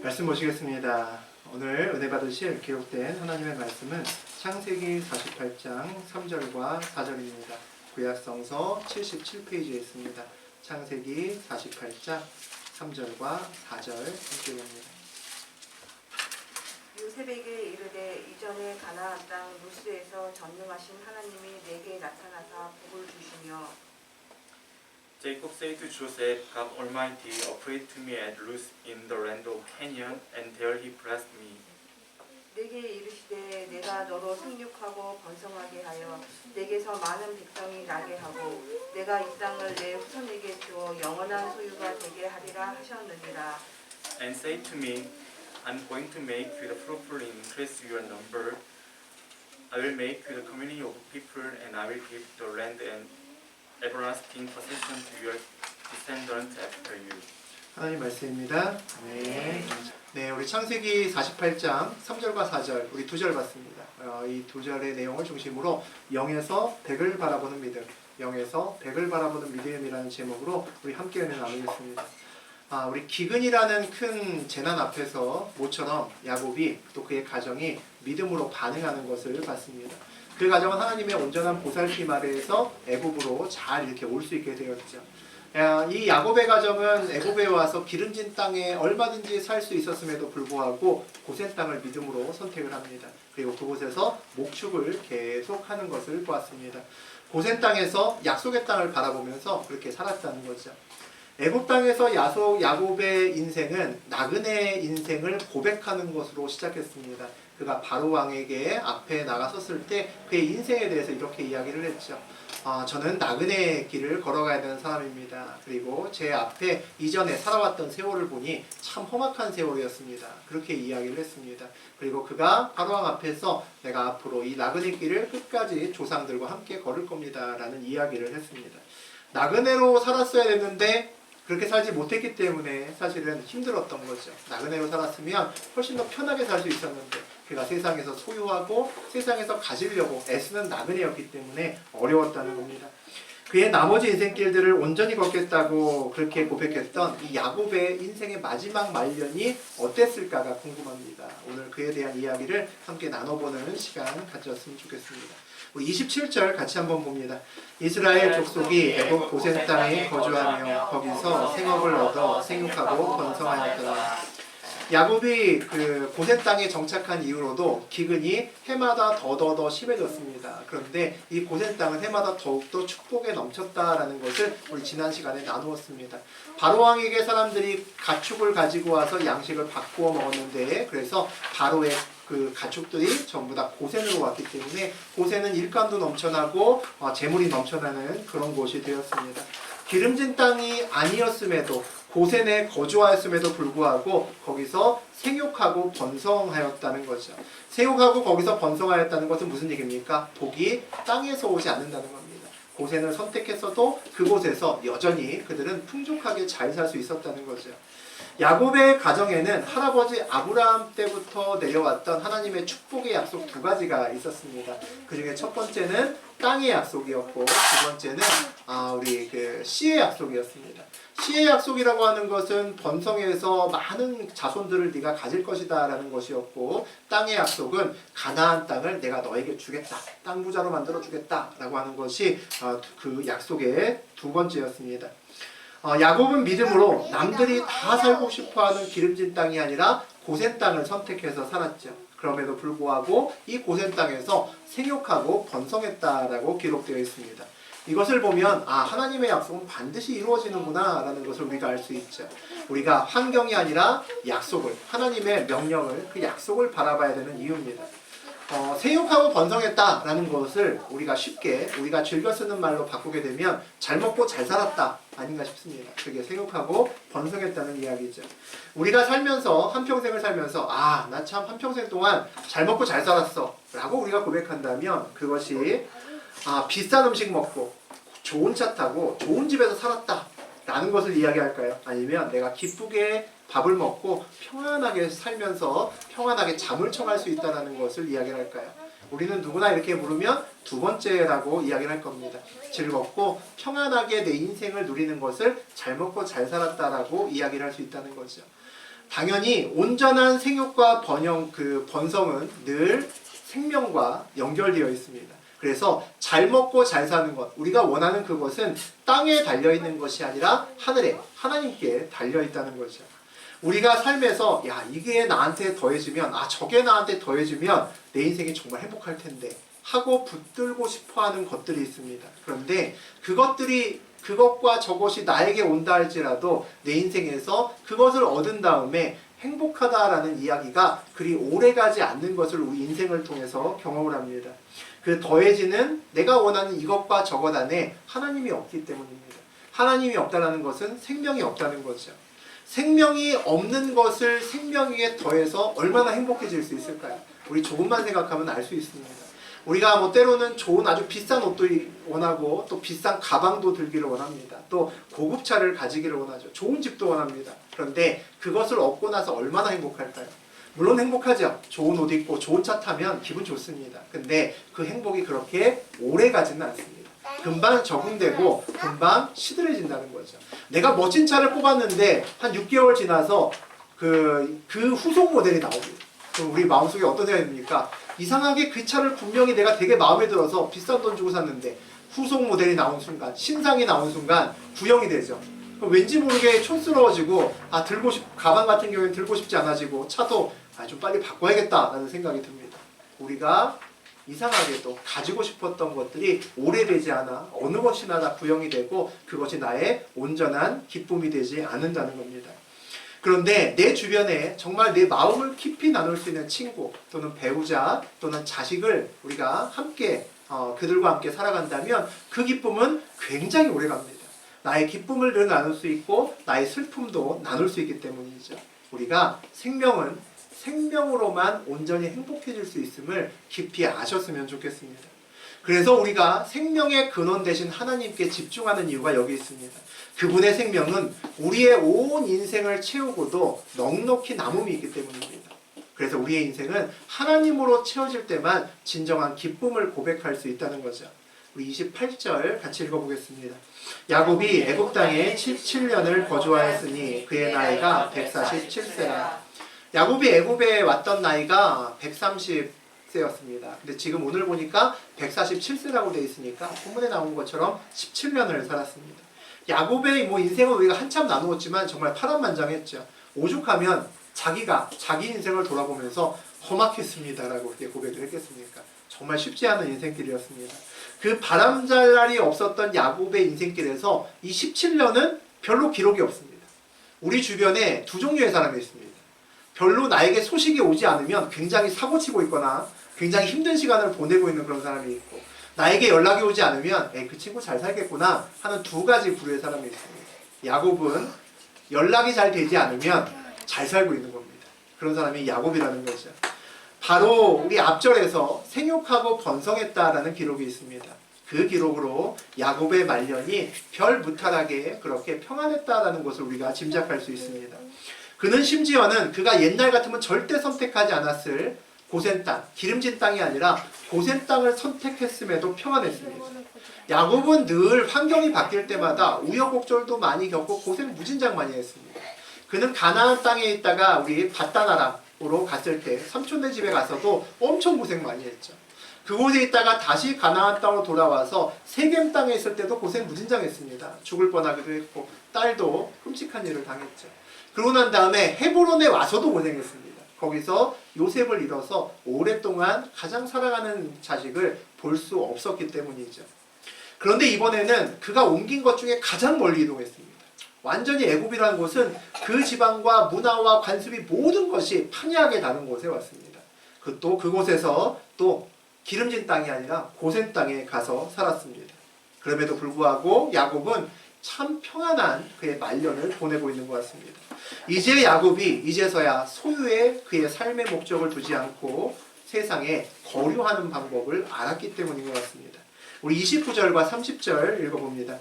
말씀 보시겠습니다. 오늘 은혜 받으실 기록된 하나님의 말씀은 창세기 48장 3절과 4절입니다. 구약성서 77페이지에 있습니다. 창세기 48장 3절과 4절 함께 봅니다. 요셉에게 이르되 이전에 가나안 땅 루스에서 전능하신 하나님이 내게 나타나사 복을 주시며 Jacob said to Joseph, God Almighty appeared to me at Luz in the land of Canaan, and there he blessed me. 내게 이르시되 내가 너로 생육하고 번성하게 하여 내게서 많은 백성이 나게 하고 내가 이 땅을 내 후손에게 주어 영원한 소유가 되게 하리라 하셨느니라. And said to me, I'm going to make you fruitful and increase your number. I will make you the community of people, and I will give the land and everlasting possession to your descendants after you. 하나님 말씀입니다. 네, 우리 창세기 48장 3절과 4절 우리 두 절 봤습니다. 이 두 절의 내용을 중심으로 0에서 100을 바라보는 믿음, 0에서 100을 바라보는 믿음이라는 제목으로 우리 함께 은혜 나누겠습니다. 우리 기근이라는 큰 재난 앞에서 모처럼 야곱이 또 그의 가정이 믿음으로 반응하는 것을 봤습니다. 그 가정은 하나님의 온전한 보살핌 아래에서 애굽으로 잘 이렇게 올 수 있게 되었죠. 이 야곱의 가정은 애굽에 와서 기름진 땅에 얼마든지 살 수 있었음에도 불구하고 고센 땅을 믿음으로 선택을 합니다. 그리고 그곳에서 목축을 계속하는 것을 보았습니다. 고센 땅에서 약속의 땅을 바라보면서 그렇게 살았다는 거죠. 애굽 땅에서 야곱의 인생은 나그네의 인생을 고백하는 것으로 시작했습니다. 그가 바로 왕에게 앞에 나가섰을 때 그의 인생에 대해서 이렇게 이야기를 했죠. 저는 나그네의 길을 걸어가야 되는 사람입니다. 그리고 제 앞에 이전에 살아왔던 세월을 보니 참 험악한 세월이었습니다. 그렇게 이야기를 했습니다. 그리고 그가 바로 왕 앞에서 내가 앞으로 이 나그네 길을 끝까지 조상들과 함께 걸을 겁니다. 라는 이야기를 했습니다. 나그네로 살았어야 했는데 그렇게 살지 못했기 때문에 사실은 힘들었던 거죠. 나그네로 살았으면 훨씬 더 편하게 살 수 있었는데 그가 세상에서 소유하고 세상에서 가지려고 애쓰는 나그네였기 때문에 어려웠다는 겁니다. 그의 나머지 인생길들을 온전히 걷겠다고 그렇게 고백했던 이 야곱의 인생의 마지막 말년이 어땠을까가 궁금합니다. 오늘 그에 대한 이야기를 함께 나눠보는 시간 가졌으면 좋겠습니다. 우리 27절 같이 한번 봅니다. 이스라엘 족속이 애굽 고센 땅에 거주하며 거기서 생업을 얻어 생육하고 번성하였더라. 야곱이 그 고센 땅에 정착한 이후로도 기근이 해마다 더더더 심해졌습니다. 그런데 이 고센 땅은 해마다 더욱더 축복에 넘쳤다라는 것을 우리 지난 시간에 나누었습니다. 바로 왕에게 사람들이 가축을 가지고 와서 양식을 바꾸어 먹었는데 그래서 바로의 그 가축들이 전부 다 고센으로 왔기 때문에 고센은 일감도 넘쳐나고 재물이 넘쳐나는 그런 곳이 되었습니다. 기름진 땅이 아니었음에도 고센에 거주하였음에도 불구하고 거기서 생육하고 번성하였다는 거죠. 생육하고 거기서 번성하였다는 것은 무슨 얘기입니까? 복이 땅에서 오지 않는다는 겁니다. 고센을 선택했어도 그곳에서 여전히 그들은 풍족하게 잘 살 수 있었다는 거죠. 야곱의 가정에는 할아버지 아브라함 때부터 내려왔던 하나님의 축복의 약속 두 가지가 있었습니다. 그 중에 첫 번째는 땅의 약속이었고 두 번째는 우리 그 씨의 약속이었습니다. 씨의 약속이라고 하는 것은 번성해서 많은 자손들을 네가 가질 것이다 라는 것이었고 땅의 약속은 가나안 땅을 내가 너에게 주겠다. 땅 부자로 만들어 주겠다 라고 하는 것이 그 약속의 두 번째였습니다. 야곱은 믿음으로 남들이 다 살고 싶어하는 기름진 땅이 아니라 고센 땅을 선택해서 살았죠. 그럼에도 불구하고 이 고센 땅에서 생육하고 번성했다라고 기록되어 있습니다. 이것을 보면 하나님의 약속은 반드시 이루어지는구나 라는 것을 우리가 알 수 있죠. 우리가 환경이 아니라 약속을, 하나님의 명령을, 그 약속을 바라봐야 되는 이유입니다. 생육하고 번성했다라는 것을 우리가 쉽게 우리가 즐겨 쓰는 말로 바꾸게 되면 잘 먹고 잘 살았다 아닌가 싶습니다. 그게 생육하고 번성했다는 이야기죠. 우리가 살면서 한평생을 살면서 나 참 한평생 동안 잘 먹고 잘 살았어 라고 우리가 고백한다면 그것이 비싼 음식 먹고 좋은 차 타고 좋은 집에서 살았다 라는 것을 이야기할까요? 아니면 내가 기쁘게 밥을 먹고 평안하게 살면서 평안하게 잠을 청할 수 있다는 것을 이야기할까요? 우리는 누구나 이렇게 물으면 두 번째라고 이야기를 할 겁니다. 즐겁고 평안하게 내 인생을 누리는 것을 잘 먹고 잘 살았다라고 이야기를 할 수 있다는 거죠. 당연히 온전한 생육과 번성은 늘 생명과 연결되어 있습니다. 그래서 잘 먹고 잘 사는 것, 우리가 원하는 그것은 땅에 달려있는 것이 아니라 하늘에, 하나님께 달려있다는 거죠. 우리가 삶에서 야 이게 나한테 더해지면, 저게 나한테 더해지면 내 인생이 정말 행복할 텐데 하고 붙들고 싶어하는 것들이 있습니다. 그런데 그것과 저것이 나에게 온다 할지라도 내 인생에서 그것을 얻은 다음에 행복하다라는 이야기가 그리 오래가지 않는 것을 우리 인생을 통해서 경험을 합니다. 그 더해지는 내가 원하는 이것과 저것 안에 하나님이 없기 때문입니다. 하나님이 없다는 것은 생명이 없다는 거죠. 생명이 없는 것을 생명 위에 더해서 얼마나 행복해질 수 있을까요? 우리 조금만 생각하면 알 수 있습니다. 우리가 뭐 때로는 좋은 아주 비싼 옷도 원하고 또 비싼 가방도 들기를 원합니다. 또 고급차를 가지기를 원하죠. 좋은 집도 원합니다. 그런데 그것을 얻고 나서 얼마나 행복할까요? 물론 행복하죠. 좋은 옷 입고 좋은 차 타면 기분 좋습니다. 근데 그 행복이 그렇게 오래 가지는 않습니다. 금방 적응되고 금방 시들해진다는 거죠. 내가 멋진 차를 뽑았는데 한 6개월 지나서 그 후속 모델이 나옵니다. 그럼 우리 마음속에 어떤 생각이 듭니까? 이상하게 그 차를 분명히 내가 되게 마음에 들어서 비싼 돈 주고 샀는데 후속 모델이 나온 순간, 신상이 나온 순간 구형이 되죠. 그럼 왠지 모르게 촌스러워지고 가방 같은 경우에는 들고 싶지 않아지고 차도 좀 빨리 바꿔야겠다라는 생각이 듭니다. 우리가 이상하게도 가지고 싶었던 것들이 오래되지 않아 어느 것이나 다 구형이 되고 그것이 나의 온전한 기쁨이 되지 않는다는 겁니다. 그런데 내 주변에 정말 내 마음을 깊이 나눌 수 있는 친구 또는 배우자 또는 자식을 우리가 함께 그들과 함께 살아간다면 그 기쁨은 굉장히 오래갑니다. 나의 기쁨을 늘 나눌 수 있고 나의 슬픔도 나눌 수 있기 때문이죠. 우리가 생명으로만 온전히 행복해질 수 있음을 깊이 아셨으면 좋겠습니다. 그래서 우리가 생명의 근원 되신 하나님께 집중하는 이유가 여기 있습니다. 그분의 생명은 우리의 온 인생을 채우고도 넉넉히 남음이 있기 때문입니다. 그래서 우리의 인생은 하나님으로 채워질 때만 진정한 기쁨을 고백할 수 있다는 거죠. 우리 28절 같이 읽어보겠습니다. 야곱이 애굽 땅에 17년을 거주하였으니 그의 나이가 147세라. 야곱이 애굽에 왔던 나이가 130세였습니다. 근데 지금 오늘 보니까 147세라고 되어 있으니까 본문에 나온 것처럼 17년을 살았습니다. 야곱의 인생을 우리가 한참 나누었지만 정말 파란만장했죠. 오죽하면 자기 인생을 돌아보면서 험악했습니다라고 그렇게 고백을 했겠습니까? 정말 쉽지 않은 인생길이었습니다. 그 바람잘 날이 없었던 야곱의 인생길에서 이 17년은 별로 기록이 없습니다. 우리 주변에 두 종류의 사람이 있습니다. 별로 나에게 소식이 오지 않으면 굉장히 사고치고 있거나 굉장히 힘든 시간을 보내고 있는 그런 사람이 있고, 나에게 연락이 오지 않으면 그 친구 잘 살겠구나 하는 두 가지 부류의 사람이 있습니다. 야곱은 연락이 잘 되지 않으면 잘 살고 있는 겁니다. 그런 사람이 야곱이라는 거죠. 바로 우리 앞절에서 생육하고 번성했다라는 기록이 있습니다. 그 기록으로 야곱의 말년이 별 무탈하게 그렇게 평안했다라는 것을 우리가 짐작할 수 있습니다. 그는 심지어는 그가 옛날 같으면 절대 선택하지 않았을 고센 땅, 기름진 땅이 아니라 고센 땅을 선택했음에도 평안했습니다. 야곱은 늘 환경이 바뀔 때마다 우여곡절도 많이 겪고 고생 무진장 많이 했습니다. 그는 가나안 땅에 있다가 우리 밧단아람으로 갔을 때 삼촌네 집에 가서도 엄청 고생 많이 했죠. 그곳에 있다가 다시 가나안 땅으로 돌아와서 세겜 땅에 있을 때도 고생 무진장했습니다. 죽을 뻔하기도 했고 딸도 끔찍한 일을 당했죠. 그러고 난 다음에 헤브론에 와서도 고생했습니다. 거기서 요셉을 잃어서 오랫동안 가장 사랑하는 자식을 볼 수 없었기 때문이죠. 그런데 이번에는 그가 옮긴 것 중에 가장 멀리 이동했습니다. 완전히 애굽이라는 곳은 그 지방과 문화와 관습이 모든 것이 판이하게 다른 곳에 왔습니다. 또 그곳에서 또 기름진 땅이 아니라 고센 땅에 가서 살았습니다. 그럼에도 불구하고 야곱은 참 평안한 그의 말년을 보내고 있는 것 같습니다. 이제 야곱이 이제서야 소유의 그의 삶의 목적을 두지 않고 세상에 거류하는 방법을 알았기 때문인 것 같습니다. 우리 29절과 30절 읽어봅니다.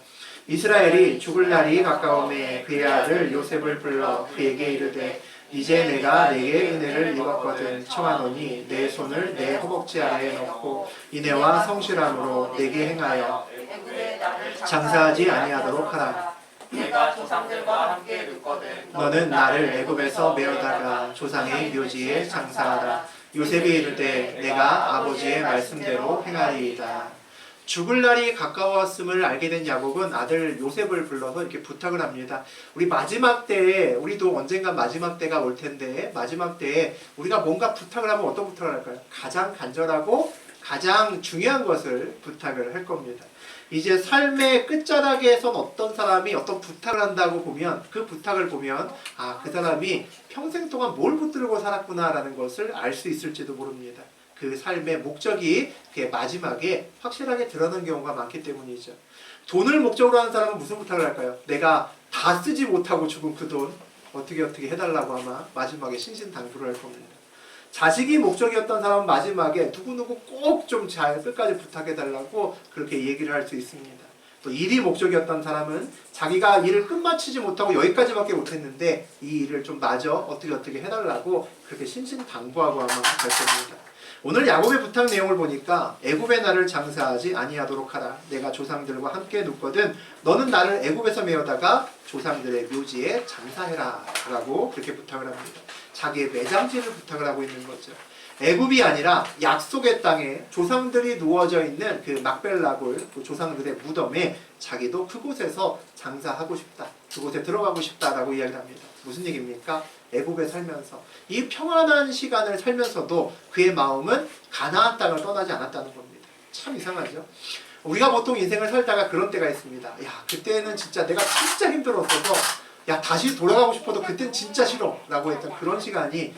이스라엘이 죽을 날이 가까움에 그의 아들 요셉을 불러 그에게 이르되 이제 내가 내게 은혜를 입었거든 청하노니 내 손을 내 허벅지 아래에 넣고 인애와 성실함으로 내게 행하여 애굽에 나를 장사하지 아니하도록 하라. 내가 조상들과 함께 눕거든 너는 나를 애굽에서 메어다가 조상의 묘지에 장사하라. 요셉이 이르되 내가 아버지의 말씀대로 행하리이다. 죽을 날이 가까웠음을 알게 된 야곱은 아들 요셉을 불러서 이렇게 부탁을 합니다. 우리 마지막 때에, 우리도 언젠가 마지막 때가 올 텐데 마지막 때에 우리가 뭔가 부탁을 하면 어떤 부탁을 할까요? 가장 간절하고 가장 중요한 것을 부탁을 할 겁니다. 이제 삶의 끝자락에선 어떤 사람이 어떤 부탁을 한다고 보면 그 부탁을 보면 아, 그 사람이 평생 동안 뭘 붙들고 살았구나라는 것을 알 수 있을지도 모릅니다. 그 삶의 목적이 그의 마지막에 확실하게 드러나는 경우가 많기 때문이죠. 돈을 목적으로 하는 사람은 무슨 부탁을 할까요? 내가 다 쓰지 못하고 죽은 그 돈 어떻게 해달라고 아마 마지막에 신신당부를 할 겁니다. 자식이 목적이었던 사람은 마지막에 누구누구 꼭 좀 잘 끝까지 부탁해달라고 그렇게 얘기를 할 수 있습니다. 또 일이 목적이었던 사람은 자기가 일을 끝마치지 못하고 여기까지밖에 못했는데 이 일을 좀 마저 어떻게 해달라고 그렇게 신신당부하고 아마 갈 겁니다. 오늘 야곱의 부탁 내용을 보니까 애굽의 나를 장사하지 아니하도록 하라. 내가 조상들과 함께 눕거든 너는 나를 애굽에서 메어다가 조상들의 묘지에 장사해라 라고 그렇게 부탁을 합니다. 자기의 매장지를 부탁을 하고 있는 거죠. 애굽이 아니라 약속의 땅에 조상들이 누워져 있는 그 막벨라굴 그 조상들의 무덤에 자기도 그곳에서 장사하고 싶다. 그곳에 들어가고 싶다라고 이야기를 합니다. 무슨 얘기입니까? 애굽에 살면서 이 평안한 시간을 살면서도 그의 마음은 가나안 땅을 떠나지 않았다는 겁니다. 참 이상하죠? 우리가 보통 인생을 살다가 그런 때가 있습니다. 야, 그때는 진짜 내가 진짜 힘들었어서 야, 다시 돌아가고 싶어도 그땐 진짜 싫어 라고 했던 그런 시간이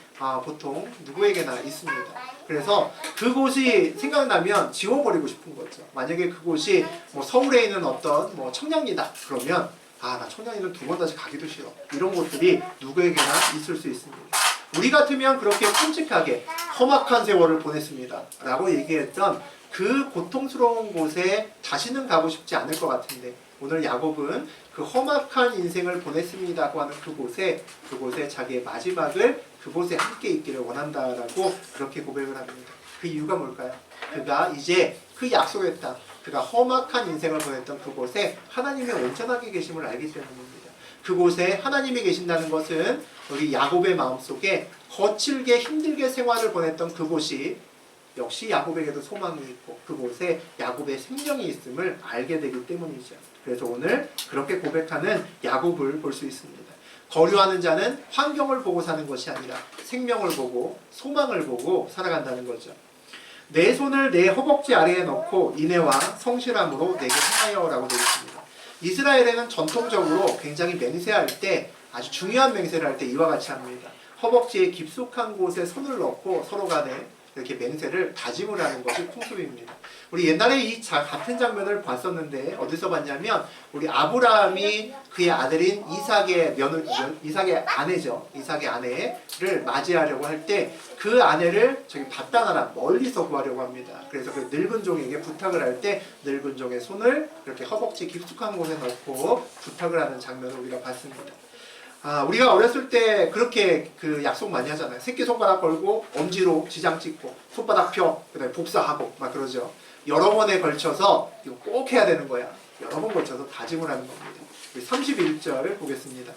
보통 누구에게나 있습니다. 그래서 그곳이 생각나면 지워버리고 싶은 거죠. 만약에 그곳이 뭐 서울에 있는 어떤 뭐 청량리다 그러면 나 청량리는 두 번 다시 가기도 싫어. 이런 곳들이 누구에게나 있을 수 있습니다. 우리 같으면 그렇게 끔찍하게 험악한 세월을 보냈습니다 라고 얘기했던 그 고통스러운 곳에 다시는 가고 싶지 않을 것 같은데 오늘 야곱은 그 험악한 인생을 보냈습니다고 하는 그곳에 자기의 마지막을 그곳에 함께 있기를 원한다라고 그렇게 고백을 합니다. 그 이유가 뭘까요? 그가 이제 그 약속의 땅, 그가 험악한 인생을 보냈던 그곳에 하나님이 온전하게 계심을 알기 때문입니다. 그곳에 하나님이 계신다는 것은 여기 야곱의 마음속에 거칠게 힘들게 생활을 보냈던 그곳이 역시 야곱에게도 소망이 있고 그곳에 야곱의 생명이 있음을 알게 되기 때문이죠. 그래서 오늘 그렇게 고백하는 야곱을 볼 수 있습니다. 거류하는 자는 환경을 보고 사는 것이 아니라 생명을 보고 소망을 보고 살아간다는 거죠. 내 손을 내 허벅지 아래에 넣고 인애와 성실함으로 내게 행하여라고 되어 있습니다. 이스라엘에는 전통적으로 굉장히 맹세할 때 아주 중요한 맹세를 할 때 이와 같이 합니다. 허벅지의 깊숙한 곳에 손을 넣고 서로 간에 이렇게 맹세를 다짐을 하는 것이 풍습입니다. 우리 옛날에 이 같은 장면을 봤었는데 어디서 봤냐면 우리 아브라함이 그의 아들인 이삭의 아내죠. 이삭의 아내를 맞이하려고 할 때 그 아내를 저기 밧다나라 멀리서 구하려고 합니다. 그래서 그 늙은 종에게 부탁을 할 때 늙은 종의 손을 이렇게 허벅지 깊숙한 곳에 넣고 부탁을 하는 장면을 우리가 봤습니다. 우리가 어렸을 때 그렇게 그 약속 많이 하잖아요. 새끼손가락 걸고 엄지로 지장 찍고 손바닥 펴 그다음에 복사하고 막 그러죠. 여러 번에 걸쳐서 이거 꼭 해야 되는 거야. 여러 번 걸쳐서 다짐을 하는 겁니다. 31절 보겠습니다.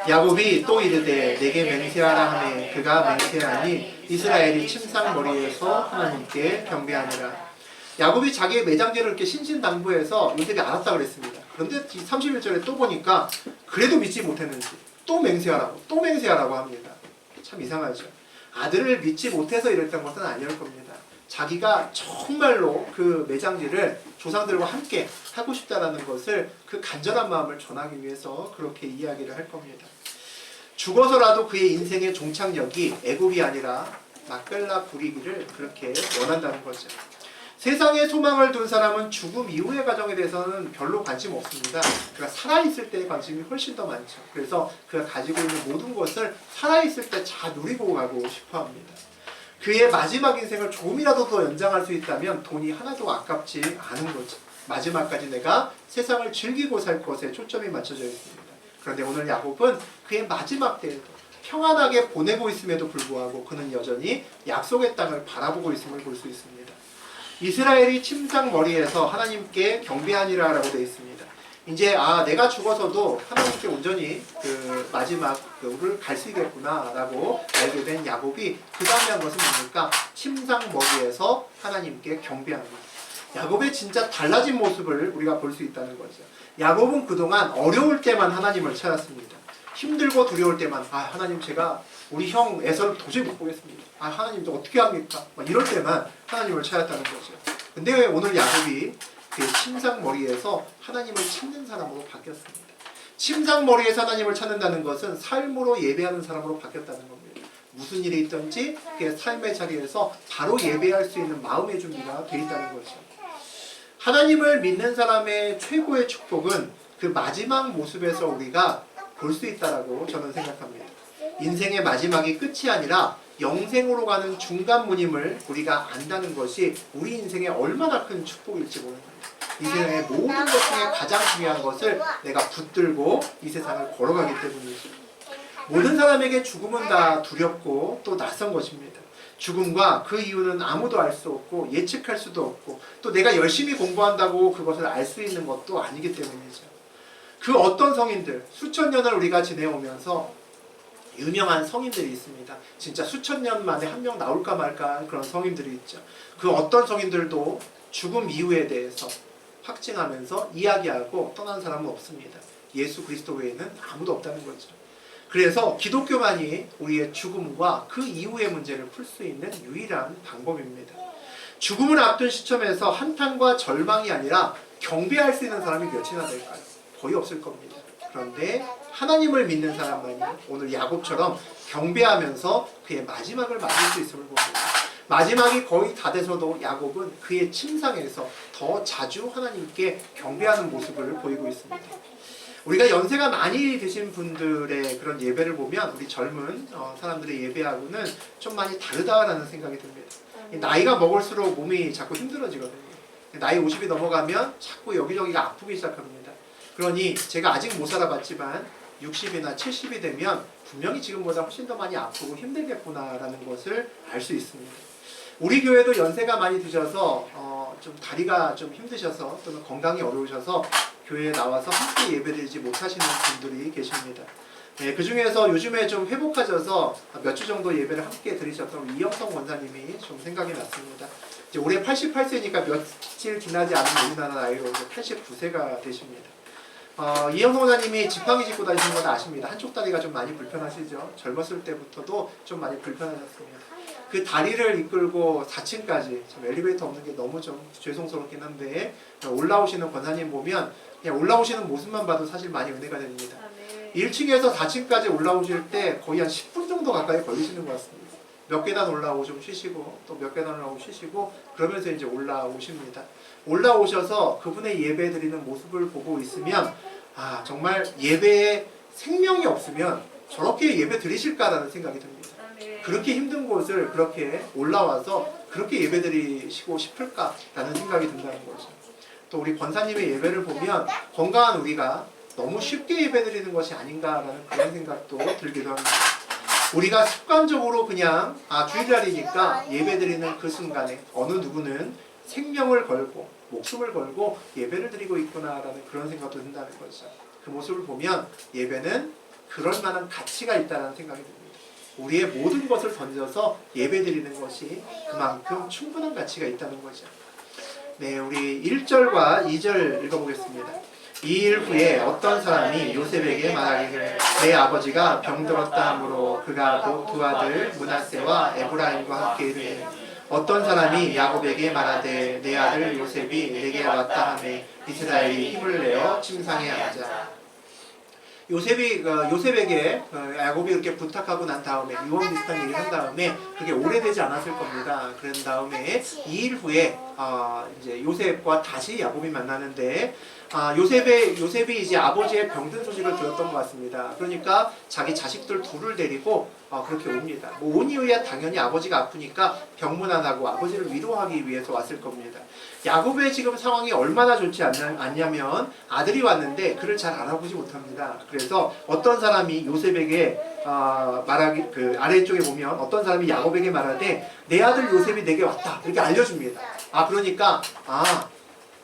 야곱이 또 이르되 내게 맹세하라 하매 그가 맹세하니 이스라엘이 침상머리에서 하나님께 경배하니라. 야곱이 자기의 매장제를 이렇게 신신당부해서 요셉이 알았다 그랬습니다. 그런데 31절에 또 보니까 그래도 믿지 못했는지 또 맹세하라고 합니다. 참 이상하죠. 아들을 믿지 못해서 이랬던 것은 아니었을 겁니다. 자기가 정말로 그 매장지를 조상들과 함께 하고 싶다라는 것을 그 간절한 마음을 전하기 위해서 그렇게 이야기를 할 겁니다. 죽어서라도 그의 인생의 종착역이 애굽이 아니라 막벨라 굴이기를 그렇게 원한다는 거죠. 세상에 소망을 둔 사람은 죽음 이후의 과정에 대해서는 별로 관심 없습니다. 그가 살아있을 때의 관심이 훨씬 더 많죠. 그래서 그가 가지고 있는 모든 것을 살아있을 때 잘 누리고 가고 싶어 합니다. 그의 마지막 인생을 조금이라도 더 연장할 수 있다면 돈이 하나도 아깝지 않은 거죠. 마지막까지 내가 세상을 즐기고 살 것에 초점이 맞춰져 있습니다. 그런데 오늘 야곱은 그의 마지막 때에도 평안하게 보내고 있음에도 불구하고 그는 여전히 약속의 땅을 바라보고 있음을 볼 수 있습니다. 이스라엘이 침상 머리에서 하나님께 경배하니라 라고 되어 있습니다. 이제 내가 죽어서도 하나님께 온전히 그 마지막을 갈 수 있겠구나 라고 알게 된 야곱이 그 다음에 한 것은 뭡니까? 침상 머리에서 하나님께 경배합니다. 야곱의 진짜 달라진 모습을 우리가 볼 수 있다는 거죠. 야곱은 그동안 어려울 때만 하나님을 찾았습니다. 힘들고 두려울 때만 하나님 제가 우리 형 에서를 도저히 못 보겠습니다. 하나님 저 어떻게 합니까? 막 이럴 때만 하나님을 찾았다는 거죠. 근데 왜 오늘 야곱이 그 침상 머리에서 하나님을 찾는 사람으로 바뀌었습니다. 침상 머리에서 하나님을 찾는다는 것은 삶으로 예배하는 사람으로 바뀌었다는 겁니다. 무슨 일이 있든지 그 삶의 자리에서 바로 예배할 수 있는 마음의 준비가 되어 있다는 거죠. 하나님을 믿는 사람의 최고의 축복은 그 마지막 모습에서 우리가 볼 수 있다라고 저는 생각합니다. 인생의 마지막이 끝이 아니라 영생으로 가는 중간문임을 우리가 안다는 것이 우리 인생에 얼마나 큰 축복일지 모릅니다. 이 세상의 모든 것 중에 가장 중요한 것을 내가 붙들고 이 세상을 걸어가기 때문이죠. 모든 사람에게 죽음은 다 두렵고 또 낯선 것입니다. 죽음과 그 이유는 아무도 알 수 없고 예측할 수도 없고 또 내가 열심히 공부한다고 그것을 알 수 있는 것도 아니기 때문이죠. 그 어떤 성인들, 수천 년을 우리가 지내오면서 유명한 성인들이 있습니다. 진짜 수천 년 만에 한 명 나올까 말까 그런 성인들이 있죠. 그 어떤 성인들도 죽음 이유에 대해서 확증하면서 이야기하고 떠난 사람은 없습니다. 예수 그리스도 외에는 아무도 없다는 거죠. 그래서 기독교만이 우리의 죽음과 그 이후의 문제를 풀 수 있는 유일한 방법입니다. 죽음을 앞둔 시점에서 한탄과 절망이 아니라 경배할 수 있는 사람이 몇이나 될까요? 거의 없을 겁니다. 그런데 하나님을 믿는 사람만이 오늘 야곱처럼 경배하면서 그의 마지막을 맞을 수 있음을 봅니다. 마지막이 거의 다 돼서도 야곱은 그의 침상에서 더 자주 하나님께 경배하는 모습을 보이고 있습니다. 우리가 연세가 많이 드신 분들의 그런 예배를 보면 우리 젊은 사람들의 예배하고는 좀 많이 다르다라는 생각이 듭니다. 나이가 먹을수록 몸이 자꾸 힘들어지거든요. 나이 50이 넘어가면 자꾸 여기저기가 아프기 시작합니다. 그러니 제가 아직 못 살아봤지만 60이나 70이 되면 분명히 지금보다 훨씬 더 많이 아프고 힘들겠구나라는 것을 알 수 있습니다. 우리 교회도 연세가 많이 드셔서 좀 다리가 좀 힘드셔서 또는 건강이 어려우셔서 교회에 나와서 함께 예배드리지 못하시는 분들이 계십니다. 네, 그 중에서 요즘에 좀 회복하셔서 몇 주 정도 예배를 함께 드리셨던 우리 이영성 권사님이 좀 생각이 났습니다. 이제 올해 88세니까 며칠 지나지 않은 우리나라 나이로 89세가 되십니다. 이영성 권사님이 지팡이 짚고 다니시는 건 아십니다. 한쪽 다리가 좀 많이 불편하시죠. 젊었을 때부터도 좀 많이 불편하셨습니다. 그 다리를 이끌고 4층까지 엘리베이터 없는 게 너무 좀 죄송스럽긴 한데 올라오시는 권사님 보면 그냥 올라오시는 모습만 봐도 사실 많이 은혜가 됩니다. 1층에서 4층까지 올라오실 때 거의 한 10분 정도 가까이 걸리시는 것 같습니다. 몇 계단 올라오고 좀 쉬시고 또 몇 계단 올라오고 쉬시고 그러면서 이제 올라오십니다. 올라오셔서 그분의 예배 드리는 모습을 보고 있으면 정말 예배에 생명이 없으면 저렇게 예배 드리실까라는 생각이 듭니다. 그렇게 힘든 곳을 그렇게 올라와서 그렇게 예배 드리시고 싶을까라는 생각이 든다는 거죠. 또 우리 권사님의 예배를 보면 건강한 우리가 너무 쉽게 예배 드리는 것이 아닌가라는 그런 생각도 들기도 합니다. 우리가 습관적으로 그냥 주일날이니까 예배 드리는 그 순간에 어느 누구는 생명을 걸고 목숨을 걸고 예배를 드리고 있구나라는 그런 생각도 든다는 거죠. 그 모습을 보면 예배는 그럴 만한 가치가 있다는 생각이 듭니다. 우리의 모든 것을 던져서 예배 드리는 것이 그만큼 충분한 가치가 있다는 거죠. 네, 우리 1절과 2절 읽어보겠습니다. 이 일 후에 어떤 사람이 요셉에게 말하기를 내 아버지가 병들었다 하므로 그가 곧 두 아들 므낫세와 에브라임과 함께 이르니 어떤 사람이 야곱에게 말하되 내 아들 요셉이 내게 왔다 하매 이스라엘이 힘을 내어 침상에 앉아. 요셉에게 야곱이 이렇게 부탁하고 난 다음에 유언 비슷한 얘기를 한 다음에 그게 오래되지 않았을 겁니다. 그런 다음에 2일 후에 이제 요셉과 다시 야곱이 만나는데 요셉이 이제 아버지의 병든 소식을 들었던 것 같습니다. 그러니까 자기 자식들 둘을 데리고 그렇게 옵니다. 뭐 온 이유야 당연히 아버지가 아프니까 병문안하고 아버지를 위로하기 위해서 왔을 겁니다. 야곱의 지금 상황이 얼마나 좋지 않냐면 아들이 왔는데 그를 잘 알아보지 못합니다. 그래서 어떤 사람이 요셉에게 말하기 그 아래쪽에 보면 어떤 사람이 야곱에게 말하되 내 아들 요셉이 내게 왔다 이렇게 알려줍니다. 그러니까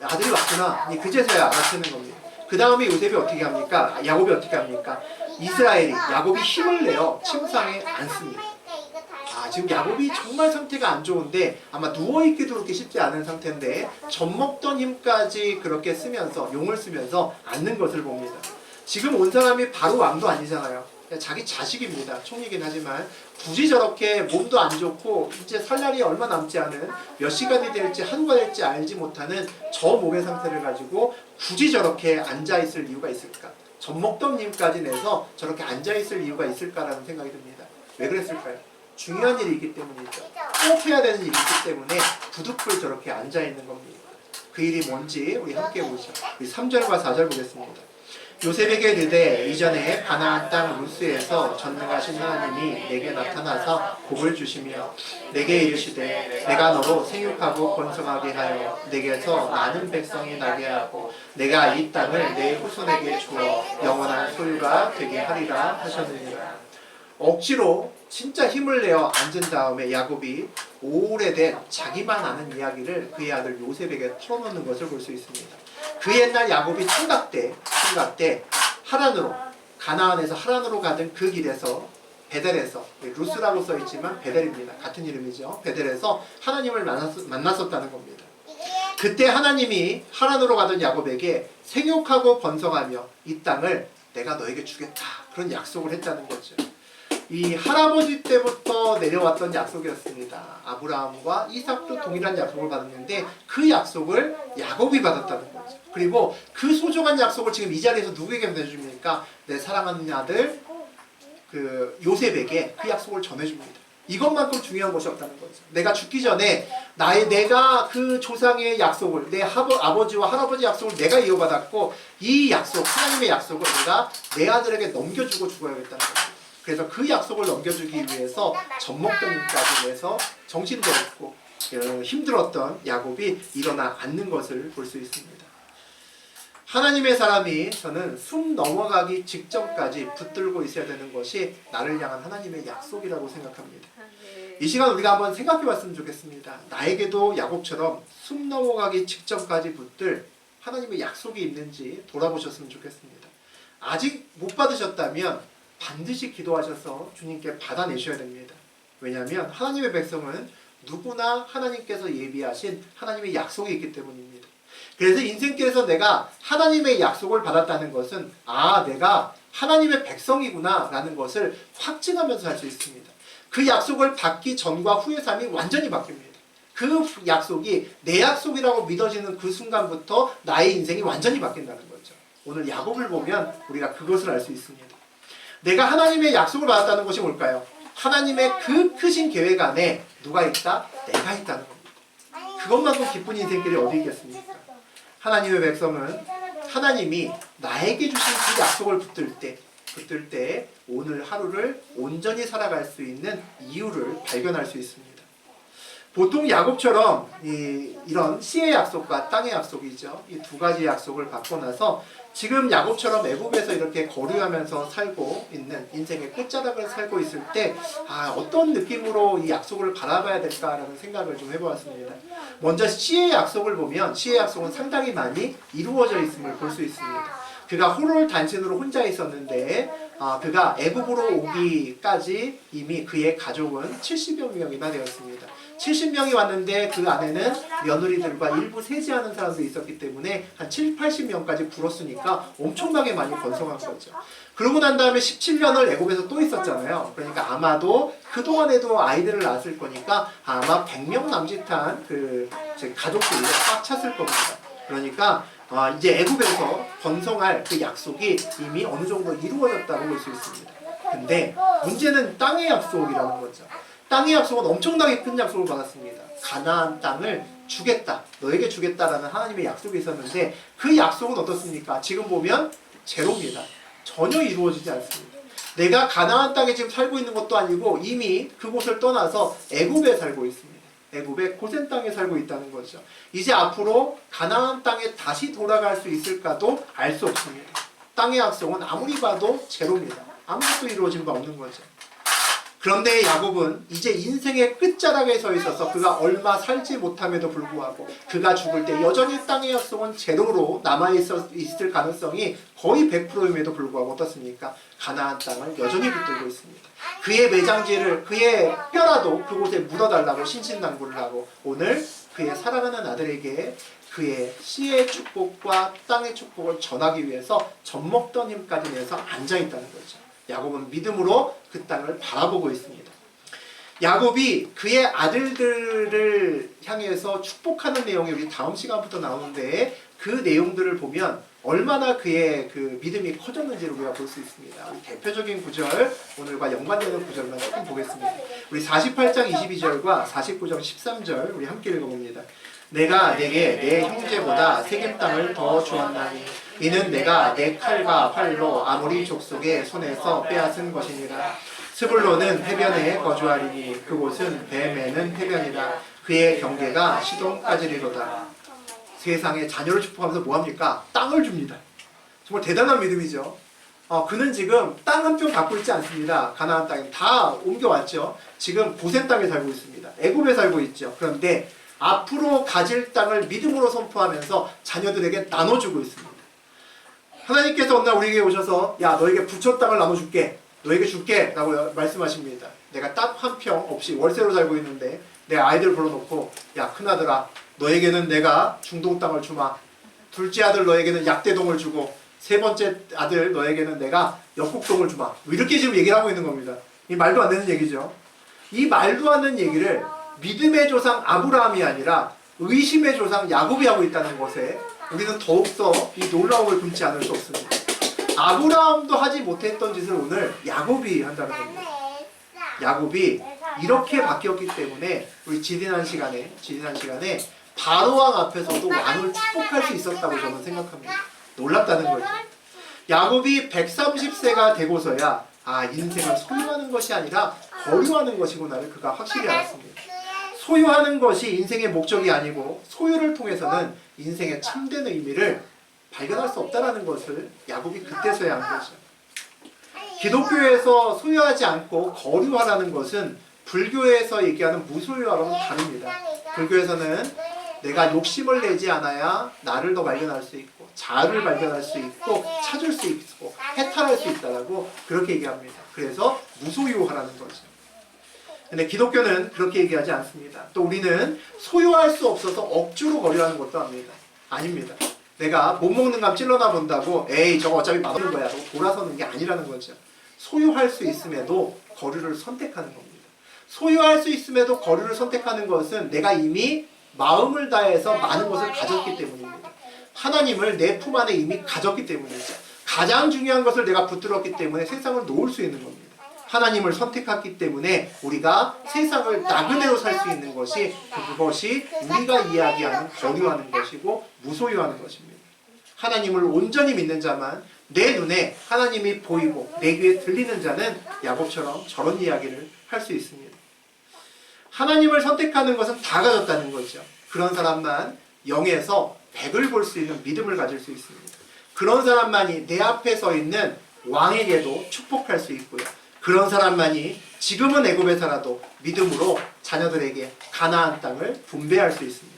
아들이 왔구나. 그제서야 알아채는 겁니다. 그 다음에 요셉이 어떻게 합니까? 야곱이 어떻게 합니까? 이스라엘이 야곱이 힘을 내어 침상에 앉습니다. 지금 야곱이 정말 상태가 안 좋은데 아마 누워있기도 그렇게 쉽지 않은 상태인데 젖먹던 힘까지 그렇게 쓰면서 용을 쓰면서 앉는 것을 봅니다. 지금 온 사람이 바로 왕도 아니잖아요. 자기 자식입니다. 총리긴 하지만 굳이 저렇게 몸도 안 좋고 이제 살 날이 얼마 남지 않은 몇 시간이 될지 하루가 될지 알지 못하는 저 몸의 상태를 가지고 굳이 저렇게 앉아있을 이유가 있을까? 젖먹던 힘까지 내서 저렇게 앉아있을 이유가 있을까라는 생각이 듭니다. 왜 그랬을까요? 중요한 일이 있기 때문이죠. 꼭 해야 되는 일이 있기 때문에 부득불 저렇게 앉아있는 겁니다. 그 일이 뭔지 우리 함께 보죠. 우리 3절과 4절 보겠습니다. 요셉에게 이르되 이전에 가나안 땅 루스에서 전능하신 하나님이 내게 나타나서 복을 주시며 내게 이르시되 내가 너로 생육하고 번성하게 하여 내게서 많은 백성이 나게 하고 내가 이 땅을 내 후손에게 주어 영원한 소유가 되게 하리라 하셨느니라. 억지로 진짜 힘을 내어 앉은 다음에 야곱이 오래된 자기만 아는 이야기를 그의 아들 요셉에게 털어놓는 것을 볼 수 있습니다. 그 옛날 야곱이 총각 때 하란으로 가나안에서 하란으로 가던 그 길에서 베델에서 루스라고 써있지만 베델입니다. 같은 이름이죠. 베델에서 하나님을 만났었다는 겁니다. 그때 하나님이 하란으로 가던 야곱에게 생육하고 번성하며 이 땅을 내가 너에게 주겠다 그런 약속을 했다는 거죠. 이 할아버지 때부터 내려왔던 약속이었습니다. 아브라함과 이삭도 동일한 약속을 받았는데 그 약속을 야곱이 받았다는 거죠. 그리고 그 소중한 약속을 지금 이 자리에서 누구에게 내줍니까? 내 사랑하는 아들 그 요셉에게 그 약속을 전해줍니다. 이것만큼 중요한 것이 없다는 거죠. 내가 죽기 전에 내가 그 조상의 약속을 내 아버지와 할아버지 약속을 내가 이어받았고 이 약속 하나님의 약속을 내가 내 아들에게 넘겨주고 죽어야겠다는 거죠. 그래서 그 약속을 넘겨주기 위해서 젖먹던 힘까지 내서 정신도 없고 힘들었던 야곱이 일어나 앉는 것을 볼 수 있습니다. 하나님의 사람이 저는 숨 넘어가기 직전까지 붙들고 있어야 되는 것이 나를 향한 하나님의 약속이라고 생각합니다. 이 시간 우리가 한번 생각해 봤으면 좋겠습니다. 나에게도 야곱처럼 숨 넘어가기 직전까지 붙들 하나님의 약속이 있는지 돌아보셨으면 좋겠습니다. 아직 못 받으셨다면 반드시 기도하셔서 주님께 받아내셔야 됩니다. 왜냐하면 하나님의 백성은 누구나 하나님께서 예비하신 하나님의 약속이 있기 때문입니다. 그래서 인생길에서 내가 하나님의 약속을 받았다는 것은 내가 하나님의 백성이구나 라는 것을 확증하면서 할 수 있습니다. 그 약속을 받기 전과 후의 삶이 완전히 바뀝니다. 그 약속이 내 약속이라고 믿어지는 그 순간부터 나의 인생이 완전히 바뀐다는 거죠. 오늘 야곱을 보면 우리가 그것을 알 수 있습니다. 내가 하나님의 약속을 받았다는 것이 뭘까요? 하나님의 그 크신 계획 안에 누가 있다? 내가 있다는 겁니다. 그것만큼 기쁜 인생길이 어디 있겠습니까? 하나님의 백성은 하나님이 나에게 주신 그 약속을 붙들 때 오늘 하루를 온전히 살아갈 수 있는 이유를 발견할 수 있습니다. 보통 야곱처럼 이런 씨의 약속과 땅의 약속이죠. 이 두 가지 약속을 받고 나서 지금 야곱처럼 애굽에서 이렇게 거류하면서 살고 있는 인생의 끝자락을 살고 있을 때 어떤 느낌으로 이 약속을 바라봐야 될까라는 생각을 좀 해보았습니다. 먼저 씨의 약속을 보면 씨의 약속은 상당히 많이 이루어져 있음을 볼 수 있습니다. 그가 호롤 단신으로 혼자 있었는데 그가 애굽으로 오기까지 이미 그의 가족은 70여 명이나 되었습니다. 70명이 왔는데 그 안에는 며느리들과 일부 세지하는 사람도 있었기 때문에 한 7, 80명까지 불었으니까 엄청나게 많이 번성한 거죠. 그러고 난 다음에 17년을 애굽에서 또 있었잖아요. 그러니까 아마도 그동안에도 아이들을 낳았을 거니까 아마 100명 남짓한 그 가족들이 꽉 찼을 겁니다. 그러니까 이제 애굽에서 번성할 그 약속이 이미 어느 정도 이루어졌다고 볼 수 있습니다. 근데 문제는 땅의 약속이라는 거죠. 땅의 약속은 엄청나게 큰 약속을 받았습니다. 가나안 땅을 주겠다, 너에게 주겠다라는 하나님의 약속이 있었는데 그 약속은 어떻습니까? 지금 보면 제로입니다. 전혀 이루어지지 않습니다. 내가 가나안 땅에 지금 살고 있는 것도 아니고 이미 그곳을 떠나서 애굽에 살고 있습니다. 애굽의 고센 땅에 살고 있다는 거죠. 이제 앞으로 가나안 땅에 다시 돌아갈 수 있을까도 알 수 없습니다. 땅의 약속은 아무리 봐도 제로입니다. 아무것도 이루어진 바 없는 거죠. 그런데 야곱은 이제 인생의 끝자락에 서 있어서 그가 얼마 살지 못함에도 불구하고 그가 죽을 때 여전히 땅의 약속은 제로로 남아있을 가능성이 거의 100%임에도 불구하고 어떻습니까? 가나안 땅을 여전히 붙들고 있습니다. 그의 매장지를, 그의 뼈라도 그곳에 묻어달라고 신신당부를 하고 오늘 그의 사랑하는 아들에게 그의 씨의 축복과 땅의 축복을 전하기 위해서 젖먹던 힘까지 내서 앉아있다는 거죠. 야곱은 믿음으로 그 땅을 바라보고 있습니다. 야곱이 그의 아들들을 향해서 축복하는 내용이 우리 다음 시간부터 나오는데 그 내용들을 보면 얼마나 그의 그 믿음이 커졌는지를 우리가 볼 수 있습니다. 우리 대표적인 구절, 오늘과 연관되는 구절만 조금 보겠습니다. 우리 48장 22절과 49장 13절 우리 함께 읽어봅니다. 내가 내게 내 형제보다 세겜 땅을 더 주었나니 이는 내가 내 칼과 활로 아모리 족속의 손에서 빼앗은 것이니라. 스불론은 해변에 거주하리니 그곳은 뱀에는 해변이라. 그의 경계가 시돈까지리로다. 세상에 자녀를 축복하면서 뭐합니까? 땅을 줍니다. 정말 대단한 믿음이죠. 그는 지금 땅 한 평 갖고 있지 않습니다. 가나안 땅에 다 옮겨왔죠. 지금 고센 땅에 살고 있습니다. 애굽에 살고 있죠. 그런데 앞으로 가질 땅을 믿음으로 선포하면서 자녀들에게 나눠주고 있습니다. 하나님께서 어느 날 우리에게 오셔서 야 너에게 부처 땅을 나눠줄게, 너에게 줄게 라고 말씀하십니다. 내가 딱 한 평 없이 월세로 살고 있는데 내 아이들 불러놓고 야 큰아들아 너에게는 내가 중동 땅을 주마, 둘째 아들 너에게는 약대동을 주고 세 번째 아들 너에게는 내가 역국동을 주마, 뭐 이렇게 지금 얘기를 하고 있는 겁니다. 이 말도 안 되는 얘기죠. 이 말도 안 되는 얘기를 믿음의 조상 아브라함이 아니라 의심의 조상 야곱이 하고 있다는 것에 우리는 더욱더 이 놀라움을 금치 않을 수 없습니다. 아브라함도 하지 못했던 짓을 오늘 야곱이 한다는 겁니다. 야곱이 이렇게 바뀌었기 때문에 우리 지지난 시간에 바로왕 앞에서도 왕을 축복할 수 있었다고 저는 생각합니다. 놀랍다는 거죠. 야곱이 130세가 되고서야 인생은 소유하는 것이 아니라 거류하는 것이구나를 그가 확실히 알았습니다. 소유하는 것이 인생의 목적이 아니고 소유를 통해서는 인생의 참된 의미를 발견할 수 없다는 것을 야곱이 그때서야 안 거죠. 기독교에서 소유하지 않고 거류하라는 것은 불교에서 얘기하는 무소유화와는 다릅니다. 불교에서는 내가 욕심을 내지 않아야 나를 더 발견할 수 있고 자아를 발견할 수 있고 찾을 수 있고 해탈할 수 있다라고 그렇게 얘기합니다. 그래서 무소유화라는 거죠. 근데 기독교는 그렇게 얘기하지 않습니다. 또 우리는 소유할 수 없어서 억지로 거류하는 것도 아닙니다. 내가 못 먹는 감 찔러나 본다고 에이 저거 어차피 맛없는 거야 라고 돌아서는 게 아니라는 거죠. 소유할 수 있음에도 거류를 선택하는 겁니다. 소유할 수 있음에도 거류를 선택하는 것은 내가 이미 마음을 다해서 많은 것을 가졌기 때문입니다. 하나님을 내 품 안에 이미 가졌기 때문이죠. 가장 중요한 것을 내가 붙들었기 때문에 세상을 놓을 수 있는 겁니다. 하나님을 선택했기 때문에 우리가 세상을 나그네로 살 수 있는 것이 그것이 우리가 이야기하는 거류하는 것이고 무소유하는 것입니다. 하나님을 온전히 믿는 자만 내 눈에 하나님이 보이고 내 귀에 들리는 자는 야곱처럼 저런 이야기를 할 수 있습니다. 하나님을 선택하는 것은 다 가졌다는 거죠. 그런 사람만 0에서 100을 볼 수 있는 믿음을 가질 수 있습니다. 그런 사람만이 내 앞에 서 있는 왕에게도 축복할 수 있고요. 그런 사람만이 지금은 애굽에 살아도 믿음으로 자녀들에게 가나안 땅을 분배할 수 있습니다.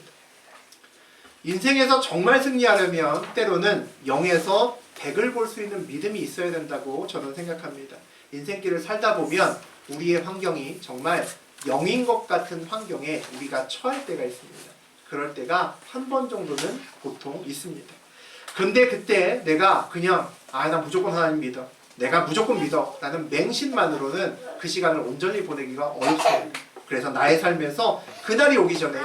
인생에서 정말 승리하려면 때로는 0에서 100을 볼 수 있는 믿음이 있어야 된다고 저는 생각합니다. 인생길을 살다 보면 우리의 환경이 정말 0인 것 같은 환경에 우리가 처할 때가 있습니다. 그럴 때가 한 번 정도는 보통 있습니다. 근데 그때 내가 그냥 나 무조건 하나님 믿어, 내가 무조건 믿어 라는 맹신만으로는 그 시간을 온전히 보내기가 어렵습니다. 그래서 나의 삶에서 그날이 오기 전에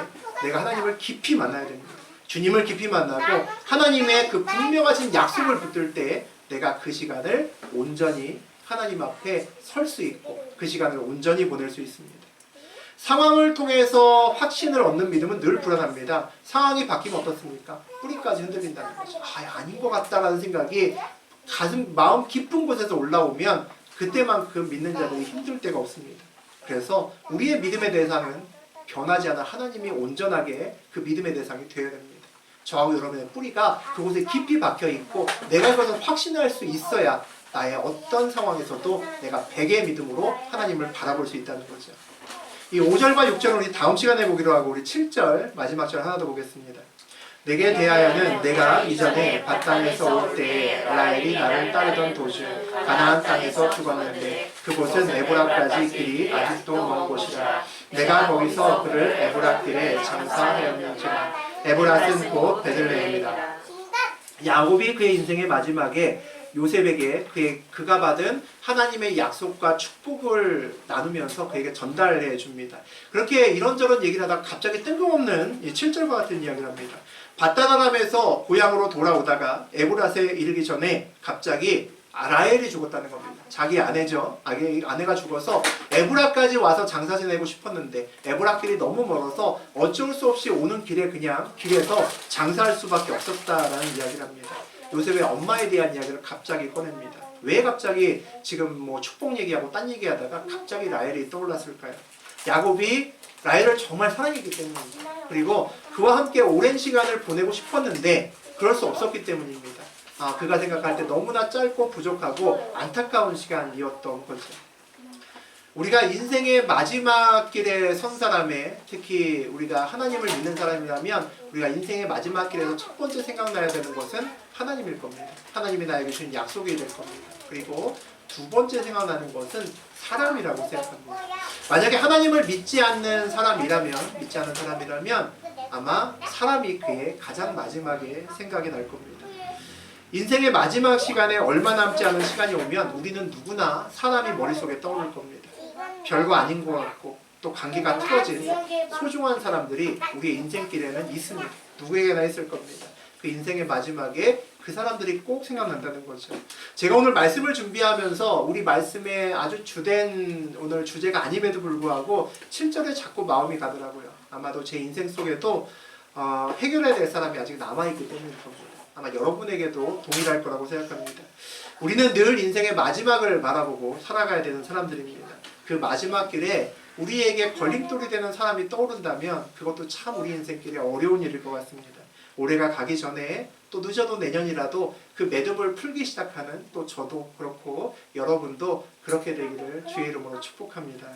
내가 하나님을 깊이 만나야 됩니다. 주님을 깊이 만나고 하나님의 그 분명하신 약속을 붙들 때 내가 그 시간을 온전히 하나님 앞에 설 수 있고 그 시간을 온전히 보낼 수 있습니다. 상황을 통해서 확신을 얻는 믿음은 늘 불안합니다. 상황이 바뀌면 어떻습니까? 뿌리까지 흔들린다는 거죠. 아닌 것 같다라는 생각이 마음 깊은 곳에서 올라오면 그때만큼 믿는 자들이 힘들 때가 없습니다. 그래서 우리의 믿음의 대상은 변하지 않아 하나님이 온전하게 그 믿음의 대상이 되어야 됩니다. 저하고 여러분의 뿌리가 그곳에 깊이 박혀 있고 내가 그것을 확신할 수 있어야 나의 어떤 상황에서도 내가 100의 믿음으로 하나님을 바라볼 수 있다는 거죠. 이 5절과 6절은 우리 다음 시간에 보기로 하고 우리 7절 마지막 절 하나 더 보겠습니다. 내게 대하여는 내가 이전에 밭 땅에서 올 때에 라헬이 나를 따르던 도중 가나안 땅에서 죽었는데 그곳은 에브라까지 길이 아직도 먼 곳이라. 내가 거기서 그를 에브라길에 장사하였는지라. 에브라는 곧 베들레헴이다. 야곱이 그의 인생의 마지막에 요셉에게 그가 받은 하나님의 약속과 축복을 나누면서 그에게 전달해 줍니다. 그렇게 이런저런 얘기를 하다가 갑자기 뜬금없는 7절과 같은 이야기를 합니다. 밧다나람에서 고향으로 돌아오다가 에브라스에 이르기 전에 갑자기 라헬이 죽었다는 겁니다. 자기 아내죠. 아내가 죽어서 에브라까지 와서 장사 지내고 싶었는데 에브라길이 너무 멀어서 어쩔 수 없이 오는 길에 그냥 길에서 장사할 수밖에 없었다라는 이야기를 합니다. 요셉의 엄마에 대한 이야기를 갑자기 꺼냅니다. 왜 갑자기 지금 뭐 축복 얘기하고 딴 얘기하다가 갑자기 라헬이 떠올랐을까요? 야곱이 라헬을 정말 사랑했기 때문입니다. 그리고 그와 함께 오랜 시간을 보내고 싶었는데 그럴 수 없었기 때문입니다. 그가 생각할 때 너무나 짧고 부족하고 안타까운 시간이었던 거죠. 우리가 인생의 마지막 길에 선 사람에 특히 우리가 하나님을 믿는 사람이라면 우리가 인생의 마지막 길에서 첫 번째 생각나야 되는 것은 하나님일 겁니다. 하나님이 나에게 주신 약속이 될 겁니다. 그리고 두 번째 생각나는 것은 사람이라고 생각합니다. 만약에 하나님을 믿지 않는 사람이라면 아마 사람이 그의 가장 마지막에 생각이 날 겁니다. 인생의 마지막 시간에 얼마 남지 않은 시간이 오면 우리는 누구나 사람이 머릿속에 떠오를 겁니다. 별거 아닌 것 같고 또 관계가 틀어진 소중한 사람들이 우리의 인생길에는 있습니다. 누구에게나 있을 겁니다. 그 인생의 마지막에 그 사람들이 꼭 생각난다는 거죠. 제가 오늘 말씀을 준비하면서 우리 말씀의 아주 주된 오늘 주제가 아님에도 불구하고 7절에 자꾸 마음이 가더라고요. 아마도 제 인생 속에도 해결해야 될 사람이 아직 남아있기 때문일 겁니다. 아마 여러분에게도 동일할 거라고 생각합니다. 우리는 늘 인생의 마지막을 바라보고 살아가야 되는 사람들입니다. 그 마지막 길에 우리에게 걸림돌이 되는 사람이 떠오른다면 그것도 참 우리 인생길에 어려운 일일 것 같습니다. 올해가 가기 전에 또 늦어도 내년이라도 그 매듭을 풀기 시작하는 또 저도 그렇고 여러분도 그렇게 되기를 주의 이름으로 축복합니다.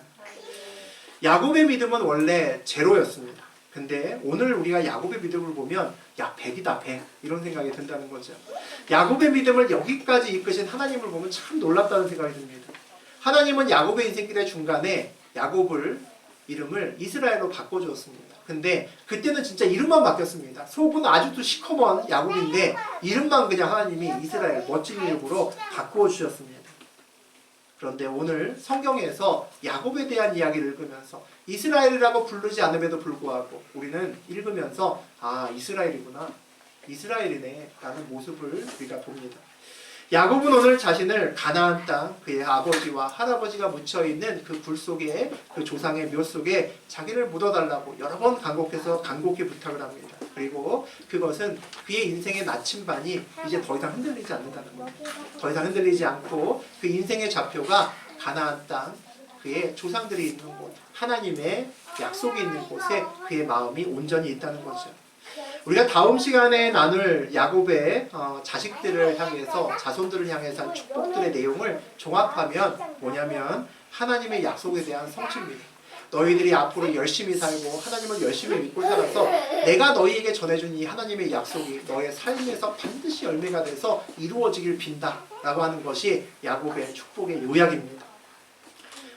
야곱의 믿음은 원래 제로였습니다. 근데 오늘 우리가 야곱의 믿음을 보면 100이다 100 이런 생각이 든다는 거죠. 야곱의 믿음을 여기까지 이끄신 하나님을 보면 참 놀랍다는 생각이 듭니다. 하나님은 야곱의 인생길의 중간에 야곱을 이름을 이스라엘로 바꿔주었습니다. 근데 그때는 진짜 이름만 바뀌었습니다. 속은 아직도 시커먼 야곱인데 이름만 그냥 하나님이 이스라엘 멋진 이름으로 바꾸어 주셨습니다. 그런데 오늘 성경에서 야곱에 대한 이야기를 읽으면서 이스라엘이라고 부르지 않음에도 불구하고 우리는 읽으면서 이스라엘이구나, 이스라엘이네 라는 모습을 우리가 봅니다. 야곱은 오늘 자신을 가나안 땅 그의 아버지와 할아버지가 묻혀있는 그 굴 속에 그 조상의 묘 속에 자기를 묻어달라고 여러 번 간곡히 부탁을 합니다. 그리고 그것은 그의 인생의 나침반이 이제 더 이상 흔들리지 않는다는 겁니다. 더 이상 흔들리지 않고 그 인생의 좌표가 가나안 땅 그의 조상들이 있는 곳, 하나님의 약속이 있는 곳에 그의 마음이 온전히 있다는 거죠. 우리가 다음 시간에 나눌 야곱의 자식들을 향해서 자손들을 향해서 한 축복들의 내용을 종합하면 뭐냐면 하나님의 약속에 대한 성취입니다. 너희들이 앞으로 열심히 살고 하나님을 열심히 믿고 살아서 내가 너희에게 전해준 이 하나님의 약속이 너의 삶에서 반드시 열매가 돼서 이루어지길 빈다 라고 하는 것이 야곱의 축복의 요약입니다.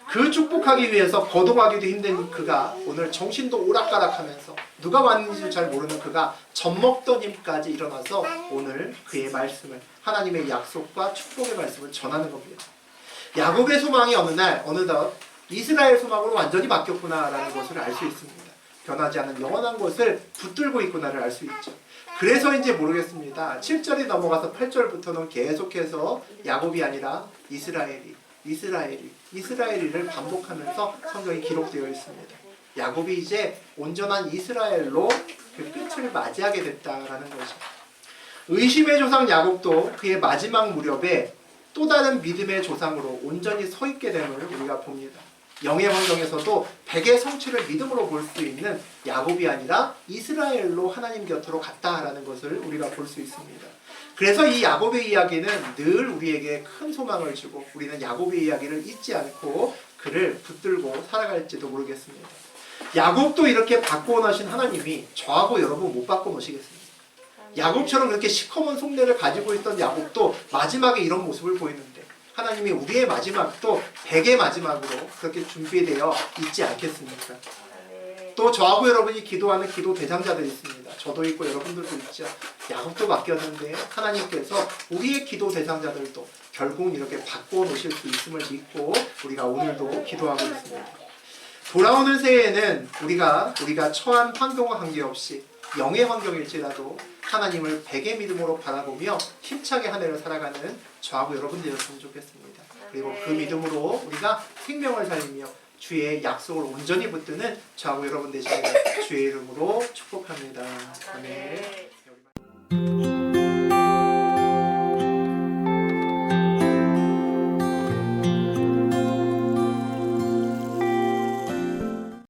그 축복하기 위해서 거동하기도 힘든 그가 오늘 정신도 오락가락하면서 누가 왔는지 잘 모르는 그가 젖먹던 힘까지 일어나서 오늘 그의 말씀을 하나님의 약속과 축복의 말씀을 전하는 겁니다. 야곱의 소망이 어느 날 어느덧 이스라엘 소망으로 완전히 바뀌었구나라는 것을 알 수 있습니다. 변하지 않은 영원한 것을 붙들고 있구나를 알 수 있죠. 그래서인지 모르겠습니다. 7절이 넘어가서 8절부터는 계속해서 야곱이 아니라 이스라엘이를 반복하면서 성경이 기록되어 있습니다. 야곱이 이제 온전한 이스라엘로 그 끝을 맞이하게 됐다라는 거죠. 의심의 조상 야곱도 그의 마지막 무렵에 또 다른 믿음의 조상으로 온전히 서 있게 됨을 우리가 봅니다. 영의 환경에서도 백의 성취를 믿음으로 볼 수 있는 야곱이 아니라 이스라엘로 하나님 곁으로 갔다라는 것을 우리가 볼 수 있습니다. 그래서 이 야곱의 이야기는 늘 우리에게 큰 소망을 주고 우리는 야곱의 이야기를 잊지 않고 그를 붙들고 살아갈지도 모르겠습니다. 야곱도 이렇게 바꿔놓으신 하나님이 저하고 여러분 못 바꿔놓으시겠습니까? 야곱처럼 그렇게 시커먼 속내를 가지고 있던 야곱도 마지막에 이런 모습을 보이는데 하나님이 우리의 마지막도 백의 마지막으로 그렇게 준비되어 있지 않겠습니까? 또 저하고 여러분이 기도하는 기도 대상자들이 있습니다. 저도 있고 여러분들도 있죠. 야곱도 바뀌었는데 하나님께서 우리의 기도 대상자들도 결국 이렇게 바꿔놓으실 수 있음을 믿고 우리가 오늘도 기도하고 있습니다. 돌아오는 새해에는 우리가 처한 환경과 관계없이 영의 환경일지라도 하나님을 백의 믿음으로 바라보며 힘차게 한 해를 살아가는 저하고 여러분들이었으면 좋겠습니다. 그리고 그 믿음으로 우리가 생명을 살리며 주의 약속을 온전히 붙드는 저하고 여러분 되시기를 주의 이름으로 축복합니다. 아멘.